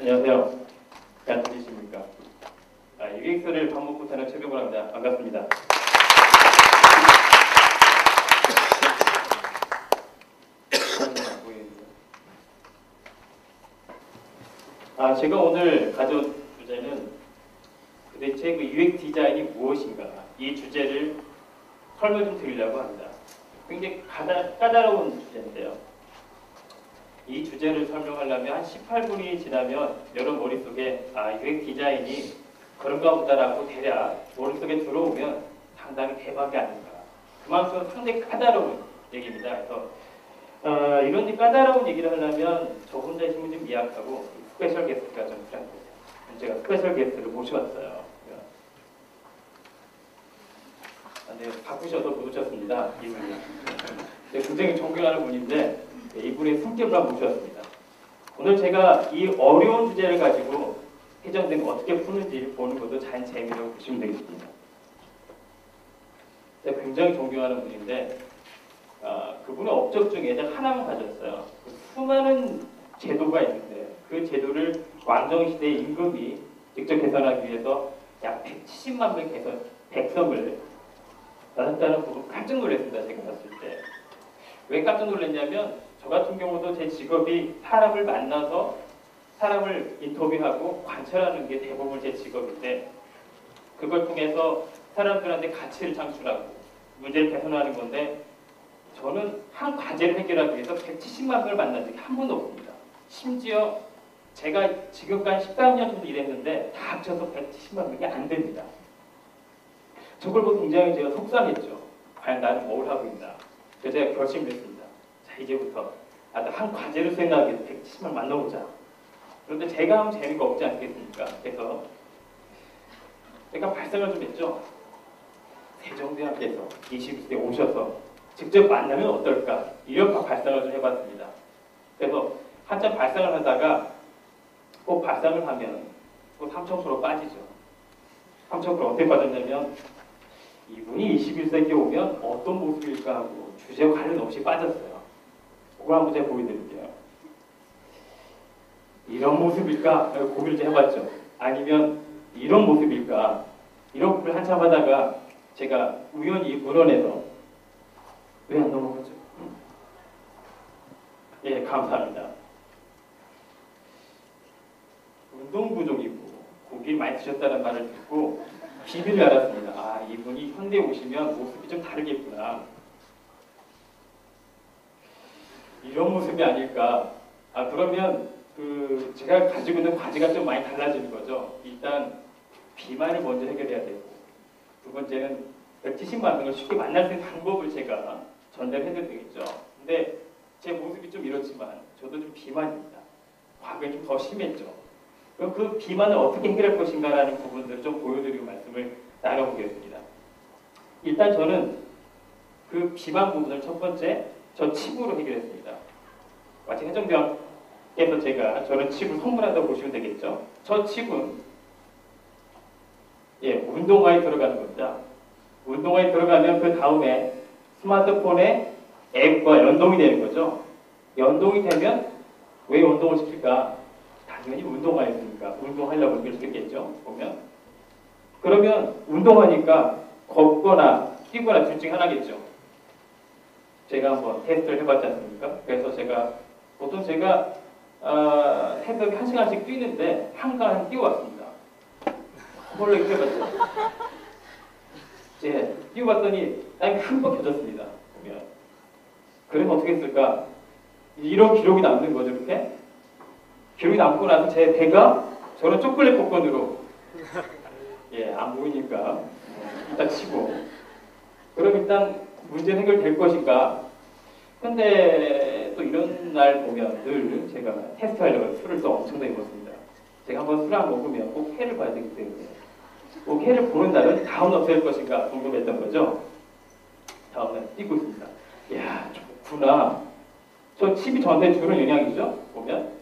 안녕하세요. 잘 들리십니까? UX를 밥 먹고 사는 최병호라 합니다. 반갑습니다. 제가 오늘 가져온 주제는 도대체 그 UX 디자인이 무엇인가, 이 주제를 설명 좀 드리려고 합니다. 굉장히 까다로운 주제인데요. 이 주제를 설명하려면 한 18분이 지나면 여러분 머릿속에 UX 디자인이 그런가 보다라고 대략 머릿속에 들어오면 상당히 대박이 아닌가. 그만큼 상당히 까다로운 얘기입니다. 그래서 이런 까다로운 얘기를 하려면 저 혼자 힘이 좀 미약하고 스페셜 게스트가 좀 필요합니다. 제가 스페셜 게스트를 모셔왔어요. 네, 바쁘셔서 못 오셨습니다. 이분이. 굉장히 존경하는 분인데 이분의 성격을 모셔왔습니다. 오늘 제가 이 어려운 주제를 가지고 해전된 거 어떻게 푸는지 보는 것도 잘 재미라고 보시면 되겠습니다. 제가 굉장히 존경하는 분인데 그분의 업적 중에 하나만 가졌어요. 수많은 제도가 있는데 그 제도를 왕정시대의 임금이 직접 개선하기 위해서 약 170만 명의 백성을 나눴다는 부분 깜짝 놀랐습니다. 제가 봤을 때. 왜 깜짝 놀랐냐면 저 같은 경우도 제 직업이 사람을 만나서 사람을 인터뷰하고 관찰하는 게 대부분 제 직업인데 그걸 통해서 사람들한테 가치를 창출하고 문제를 개선하는 건데 저는 한 과제를 해결하기 위해서 170만 명을 만난 적이 한 번도 없습니다. 심지어 제가 지금까지 13년 정도 일했는데 다 합쳐서 170만 명이 안 됩니다. 저걸 보고 굉장히 제가 속상했죠. 과연 나는 뭘 하고 있나. 그래서 제가 결심을 했습니다. 자, 이제부터 한 과제를 수행하기 위해서 170만 명 만나보자. 그런데 제가 하면 재미가 없지 않겠습니까? 그래서 제가 발상을 좀 했죠. 세종대왕께서 21세에 오셔서 직접 만나면 어떨까? 이런 발상을 좀 해봤습니다. 그래서 한참 발상을 하다가 꼭 발상을 하면 또 삼척수로 빠지죠. 삼척수로 어떻게 빠졌냐면 이분이 21세기에 오면 어떤 모습일까 하고 주제와 관련 없이 빠졌어요. 그거 한번 제가 보여드릴게요. 이런 모습일까? 고민을 좀 해봤죠. 아니면 이런 모습일까? 이런 고민을 한참 하다가 제가 우연히 문헌에서 왜 안 넘어가죠? 예, 감사합니다. 운동 부족이고 고기를 많이 드셨다는 말을 듣고 비밀을 알았습니다. 이분이 현대에 오시면 모습이 좀 다르겠구나. 이런 모습이 아닐까. 그러면 제가 가지고 있는 과제가 좀 많이 달라지는 거죠. 일단 비만을 먼저 해결해야 되고 두 번째는 170만 명을 쉽게 만날 수 있는 방법을 제가 전달해야 되겠죠. 근데 제 모습이 좀 이렇지만 저도 좀 비만입니다. 과거에 좀 더 심했죠. 그럼 그 비만을 어떻게 해결할 것인가라는 부분들을 좀 보여드리고 말씀을 나눠보겠습니다. 일단 저는 그 비만 부분을 첫 번째 저 칩으로 해결했습니다. 마치 해정대왕께서 저는 칩을 선물한다고 보시면 되겠죠. 저 칩은 운동화에 들어가는 겁니다. 운동화에 들어가면 그 다음에 스마트폰의 앱과 연동이 되는 거죠. 연동이 되면 왜 운동을 시킬까? 당연히 운동화였으니까 운동하려고 이걸 시켰겠죠. 보면 그러면 운동하니까 걷거나 뛰거나 둘 중에 하나겠죠. 제가 한번 테스트를 해봤지 않습니까? 그래서 보통 제가 새벽에 1시간씩 뛰는데 한강 뛰어왔습니다. 몰래 뛰어봤죠. 뛰어봤더니 땀이 흠뻑 젖었습니다. 보면 그러면 어떻게 했을까? 이런 기록이 남는 거죠. 이렇게 기록이 남고 나서 제 배가 저는 초콜릿 복권으로 안 보이니까 일단 치고 그럼 일단 문제는 해결될 것인가. 근데 또 이런 날 보면 늘 제가 테스트하려고 술을 또 엄청나게 먹습니다. 제가 한번 술 안 먹으면 꼭 해를 봐야 되기 때문에 꼭 해를 보는 날은 다음날 어떻게 할 것인가 궁금했던 거죠. 다음날 뛰고 있습니다. 이야 좋구나. 저 칩이 저한테 주는 영향이죠. 보면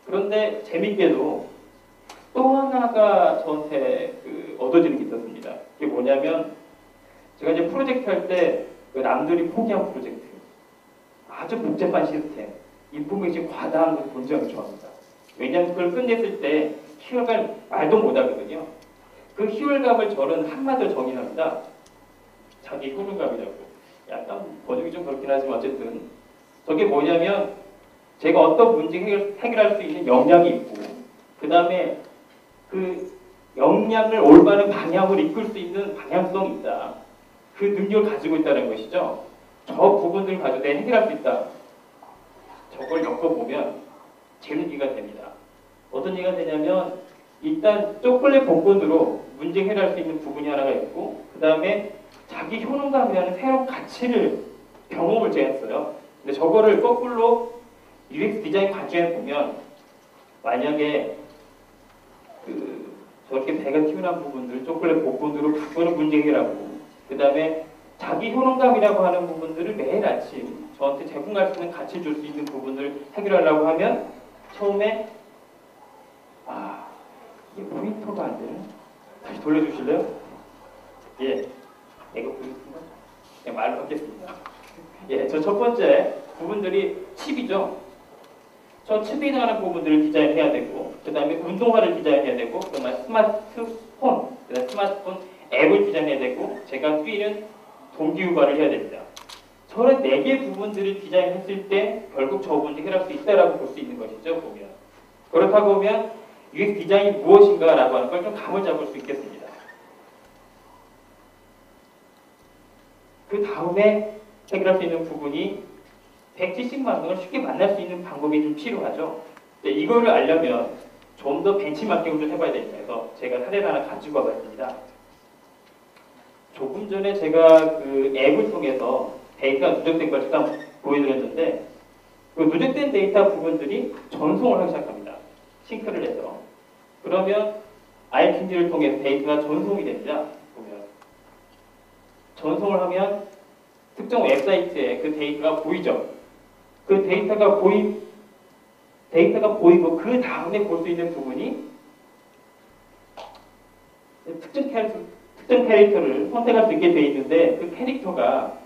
그런데 재밌게도 또 하나가 저한테 얻어지는 게 있었습니다. 그게 뭐냐면 제가 이제 프로젝트 할 때 남들이 포기한 프로젝트 아주 복잡한 시스템 인포메이션 과다한 걸 굉장히 좋아합니다. 왜냐하면 그걸 끝냈을 때 희열감 말도 못하거든요. 그 희열감을 저는 한마디로 정의합니다. 자기 효능감이라고. 약간 번역이 좀 그렇긴 하지만 어쨌든 저게 뭐냐면 제가 어떤 문제 해결할 수 있는 역량이 있고 그 다음에 그 역량을 올바른 방향으로 이끌 수 있는 방향성이 있다. 그 능력을 가지고 있다는 것이죠. 저 부분들을 가지고 내가 해결할 수 있다. 저걸 엮어보면 재밌기가 됩니다. 어떤 얘기가 되냐면 일단 초콜릿 복권으로 문제 해결할 수 있는 부분이 하나가 있고 그 다음에 자기 효능감이라는 새로운 가치를 경험을 제가 했어요. 근데 저거를 거꾸로 UX 디자인 관점에 보면 만약에 저렇게 배가 튀어나온 부분들 초콜릿 복권으로 바꾸는 문제 해결하고 그 다음에 자기 효능감이라고 하는 부분들을 매일 아침 저한테 제공할 수 있는 가치 줄 수 있는 부분을 해결하려고 하면 처음에 이게 모니터가 안 되네. 다시 돌려주실래요? 예, 이거 보겠습니다. 그냥 말로 하겠습니다. 예, 저 첫 번째 부분들이 칩이죠. 저 칩에 해당하는 부분들을 디자인해야 되고 그 다음에 운동화를 디자인해야 되고 그 다음에 스마트폰, 그 다음에 스마트폰 앱을 디자인해야 되고 제가 뛰는 동기유발을 해야 됩니다. 저런 4개 부분들을 디자인했을 때 결국 저 부분을 해결할 수 있다라고 볼 수 있는 것이죠. 보면 그렇다고 보면 UX 디자인이 무엇인가라고 하는 걸 좀 감을 잡을 수 있겠습니다. 그 다음에 해결할 수 있는 부분이 170만 명을 쉽게 만날 수 있는 방법이 좀 필요하죠. 이거를 알려면 좀 더 벤치마킹을 좀 해봐야 됩니다. 그래서 제가 사례를 하나 가지고 와봤습니다. 조금 전에 제가 그 앱을 통해서 데이터가 누적된 걸 잠깐 보여드렸는데 그 누적된 데이터 부분들이 전송을 하기 시작합니다. 싱크를 해서. 그러면 iTunes를 통해서 데이터가 전송이 됩니다. 보면 전송을 하면 특정 웹사이트에 그 데이터가 보이죠. 그 데이터가 보이고 그 다음에 볼 수 있는 부분이 특정 캐릭터를 선택할 수 있게 되어 있는데 그 캐릭터가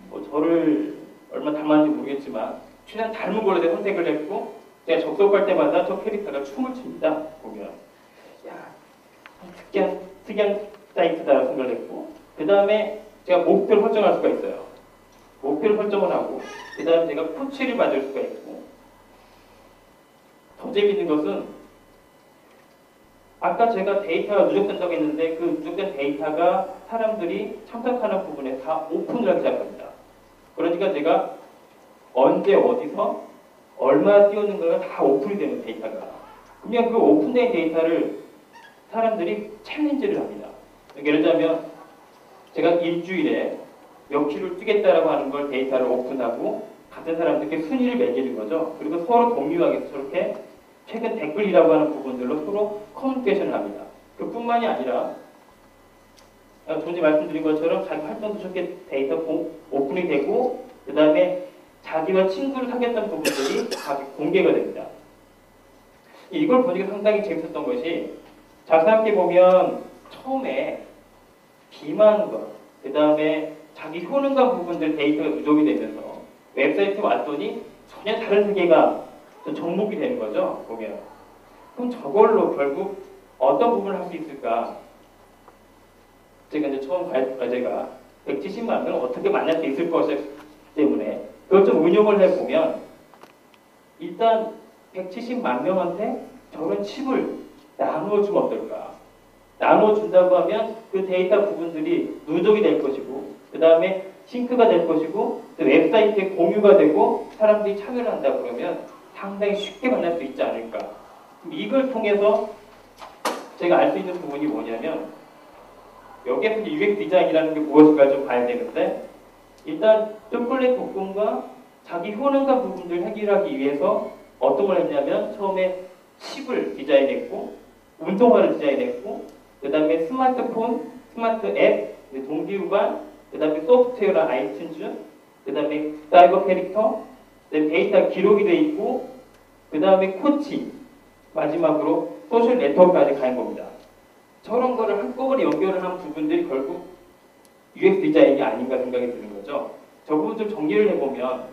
뭐 저를 얼마 닮았는지 모르겠지만 최대한 닮은 걸로 내가 선택을 했고 제가 접속할 때마다 저 캐릭터가 춤을 춥니다. 보면 특이한 사이트다라고 생각을 했고 그 다음에 제가 목표를 설정할 수가 있어요. 목표를 설정을 하고 그 다음에 제가 코치를 받을 수가 있고 더 재밌는 것은 아까 제가 데이터가 누적된다고 했는데 그 누적된 데이터가 사람들이 참석하는 부분에 다 오픈을 하기 시작합니다. 그러니까 제가 언제 어디서 얼마나 띄우는가가 다 오픈이 되는 데이터가 그러면 그 오픈된 데이터를 사람들이 챌린지를 합니다. 예를 들자면 제가 일주일에 몇 킬로를 뛰겠다라고 하는 걸 데이터를 오픈하고 같은 사람들께 순위를 매기는 거죠. 그리고 서로 공유하기 위해서 저렇게 최근 댓글이라고 하는 부분들로 서로 커뮤니케이션을 합니다. 그뿐만이 아니라 전에 말씀드린 것처럼 자기 활동도 저렇게 데이터 오픈이 되고 그 다음에 자기와 친구를 사귀었던 부분들이 다 공개가 됩니다. 이걸 보니까 상당히 재밌었던 것이 잘 생각해보면 처음에 비만과 그 다음에 자기 효능감 부분들 데이터가 누적이 되면서 웹사이트에 왔더니 전혀 다른 세계가 접목이 되는 거죠. 보면 그럼 저걸로 결국 어떤 부분을 할 수 있을까? 제가 이제 처음 과제가 170만 명을 어떻게 만날 수 있을 것이기 때문에 그걸 좀 응용을 해보면 일단 170만 명한테 저런 칩을 나누어주면 어떨까? 나눠준다고 하면 그 데이터 부분들이 누적이 될 것이고 그 다음에 싱크가 될 것이고 웹사이트에 공유가 되고 사람들이 참여를 한다 그러면 상당히 쉽게 만날 수 있지 않을까. 그럼 이걸 통해서 제가 알 수 있는 부분이 뭐냐면 여기에서 이제 UX 디자인이라는 게 무엇인가 좀 봐야 되는데 일단 초콜릿 복권과 자기 효능감 부분들을 해결하기 위해서 어떤 걸 했냐면 처음에 칩을 디자인했고 운동화를 디자인했고 그 다음에 스마트폰, 스마트 앱, 동기유발, 그 다음에 소프트웨어나 아이튠즈, 그 다음에 사이버 캐릭터, 데이터 기록이 돼 있고 그 다음에 코치, 마지막으로 소셜 네트워크까지 가는 겁니다. 저런 거를 한꺼번에 연결을 한 부분들이 결국 UX 디자인이 아닌가 생각이 드는 거죠. 저 부분 좀 정리를 해보면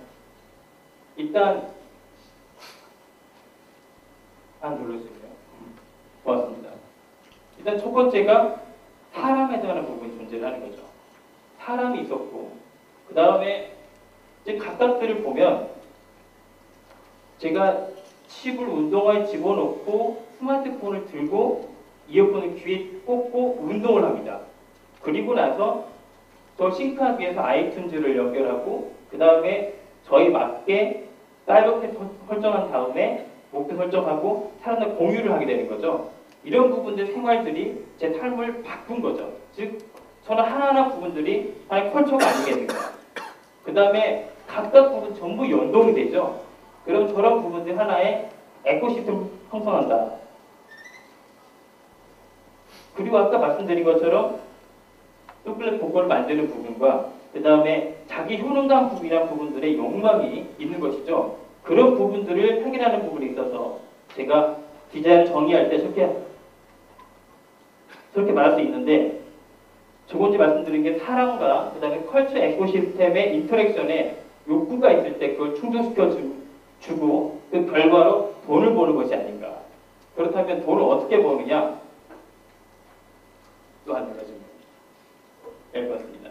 일단 안 눌러주세요. 고맙습니다. 일단 첫 번째가 사람에 해당하는 부분이 존재하는 거죠. 사람이 있었고, 그 다음에 이제 각각들을 보면 제가 칩을 운동화에 집어넣고 스마트폰을 들고 이어폰을 귀에 꽂고 운동을 합니다. 그리고 나서 저 싱크하기 위해서 아이튠즈를 연결하고 그 다음에 저에 맞게 사이버팩 설정한 다음에 목표 설정하고 사람들 공유를 하게 되는 거죠. 이런 부분들 생활들이 제 삶을 바꾼 거죠. 즉 저는 하나하나 부분들이 하나의 컬처가 아니겠는가. 그 다음에 각각 부분 전부 연동이 되죠. 그럼 저런 부분들 하나의 에코시스템을 형성한다. 그리고 아까 말씀드린 것처럼 소클렛 복권을 만드는 부분과 그 다음에 자기 효능감 부분이라는 부분들의 욕망이 있는 것이죠. 그런 부분들을 해결하는 부분에 있어서 제가 디자인을 정의할 때 저렇게 말할 수 있는데 두 번째 말씀드린 게 사람과 그 다음에 컬처 에코시스템의 인터랙션에 욕구가 있을 때 그걸 충족시켜 주고 그 결과로 돈을 버는 것이 아닌가. 그렇다면 돈을 어떻게 버느냐? 또 한 가지 읽었습니다.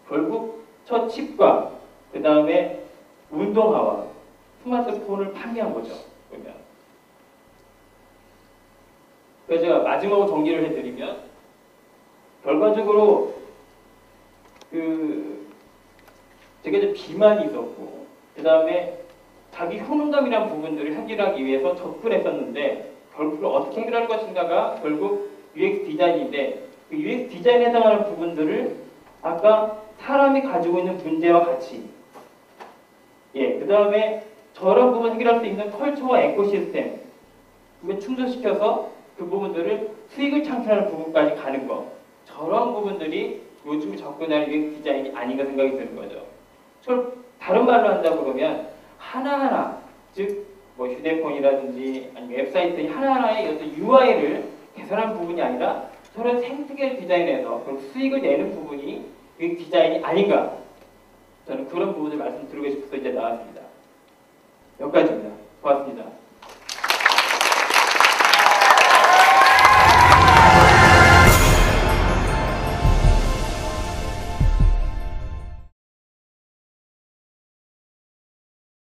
결국 첫 칩과 그 다음에 운동화와 스마트폰을 판매한 거죠. 그러면 그래서 제가 마지막으로 정리를 해드리면 결과적으로 제가 이제 비만이 있었고 그 다음에 자기 효능감이라는 부분들을 해결하기 위해서 접근했었는데 결국 어떻게 해결할 것인가가 결국 UX 디자인인데 그 UX 디자인에 해당하는 부분들을 아까 사람이 가지고 있는 문제와 같이 그 다음에 저런 부분 해결할 수 있는 컬처와 에코시스템 충족시켜서 그 부분들을 수익을 창출하는 부분까지 가는 거 저런 부분들이 요즘 접근하는 UX 디자인이 아닌가 생각이 드는 거죠. 다른 말로 한다 그러면 하나하나 즉 뭐 휴대폰이라든지 아니면 웹사이트 하나하나의 어떤 UI를 개선한 부분이 아니라 저런 생태계를 디자인해서 수익을 내는 부분이 UX 디자인이 아닌가 저는 그런 부분을 말씀드리고 싶어서 이제 나왔습니다. 여기까지입니다. 고맙습니다.